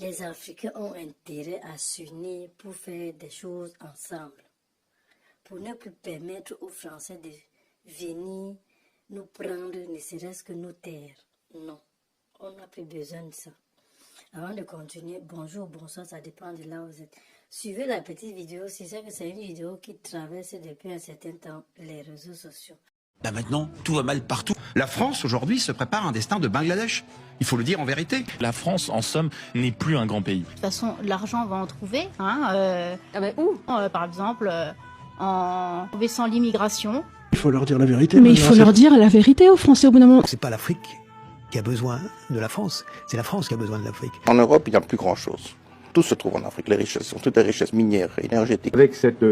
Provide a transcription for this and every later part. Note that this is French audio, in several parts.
Les Africains ont intérêt à s'unir pour faire des choses ensemble, pour ne plus permettre aux Français de venir nous prendre, ne serait-ce que nos terres. Non, on n'a plus besoin de ça. Avant de continuer, bonjour, bonsoir, ça dépend de là où vous êtes. Suivez la petite vidéo, si c'est que c'est une vidéo qui traverse depuis un certain temps les réseaux sociaux. Là maintenant, tout va mal partout. La France, aujourd'hui, se prépare un destin de Bangladesh. Il faut le dire en vérité. La France, en somme, n'est plus un grand pays. De toute façon, l'argent, on va en trouver. Où par exemple, en baissant l'immigration. Il faut leur dire la vérité. Mais il faut leur dire la vérité aux Français au bout d'un moment. C'est pas l'Afrique qui a besoin de la France, c'est la France qui a besoin de l'Afrique. En Europe, il n'y a plus grand-chose. Tout se trouve en Afrique. Les richesses sont toutes les richesses minières et énergétiques. Avec cette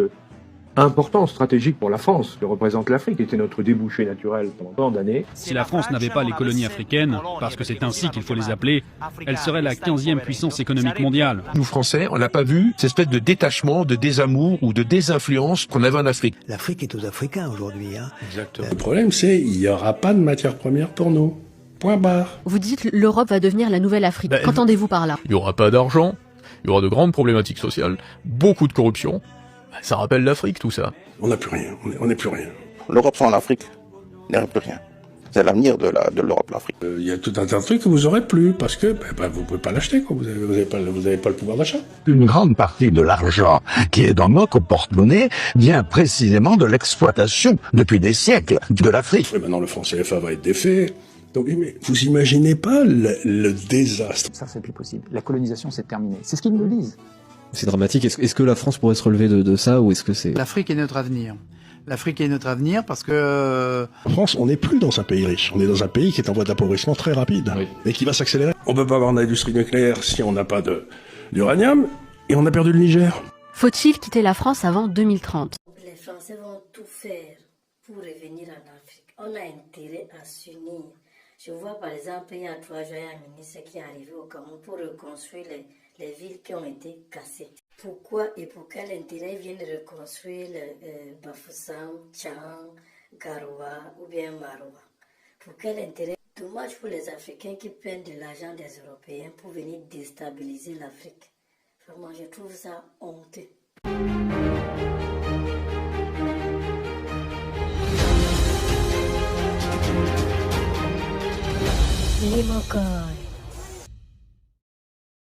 importance stratégique pour la France que représente l'Afrique, qui était notre débouché naturel pendant tant d'années. Si la France n'avait pas les colonies africaines, parce que c'est ainsi qu'il faut les appeler, elle serait la 15e puissance économique mondiale. Nous Français, on n'a pas vu cette espèce de détachement, de désamour ou de désinfluence qu'on avait en Afrique. L'Afrique est aux Africains aujourd'hui. Exactement. Le problème, c'est qu'il n'y aura pas de matière première pour nous. Point barre. Vous dites l'Europe va devenir la nouvelle Afrique. Qu'entendez-vous par là? Il n'y aura pas d'argent, il y aura de grandes problématiques sociales, beaucoup de corruption. Ça rappelle l'Afrique, tout ça. On n'a plus rien, on n'est plus rien. L'Europe sans l'Afrique, il n'y aurait plus rien. C'est l'avenir de l'Europe, l'Afrique. Il y a tout un tas de trucs que vous n'aurez plus, parce que vous ne pouvez pas l'acheter, quoi. Vous n'avez pas le pouvoir d'achat. Une grande partie de l'argent qui est dans notre porte-monnaie vient précisément de l'exploitation, depuis des siècles, de l'Afrique. Et maintenant, le franc CFA va être défait. Donc, mais vous imaginez pas le désastre. Ça, c'est plus possible. La colonisation, c'est terminé. C'est ce qu'ils nous disent. C'est dramatique. Est-ce que la France pourrait se relever de ça, ou est-ce que c'est... L'Afrique est notre avenir. L'Afrique est notre avenir parce que... En France, on n'est plus dans un pays riche. On est dans un pays qui est en voie d'appauvrissement très rapide. Oui. Et qui va s'accélérer. On peut pas avoir une industrie nucléaire si on n'a pas d'uranium. Et on a perdu le Niger. Faut-il quitter la France avant 2030? Les Français vont tout faire pour revenir en Afrique. On a intérêt à s'unir. Je vois par exemple, il y a 3 jours, il y a un ministre qui est arrivé au Cameroun pour reconstruire les villes qui ont été cassées. Pourquoi et pour quel intérêt ils viennent reconstruire Bafoussam, Tchang, Garoua ou bien Maroua? Pour quel intérêt? Dommage pour les Africains qui prennent de l'argent des Européens pour venir déstabiliser l'Afrique. Vraiment, je trouve ça honteux. Vive mon corps.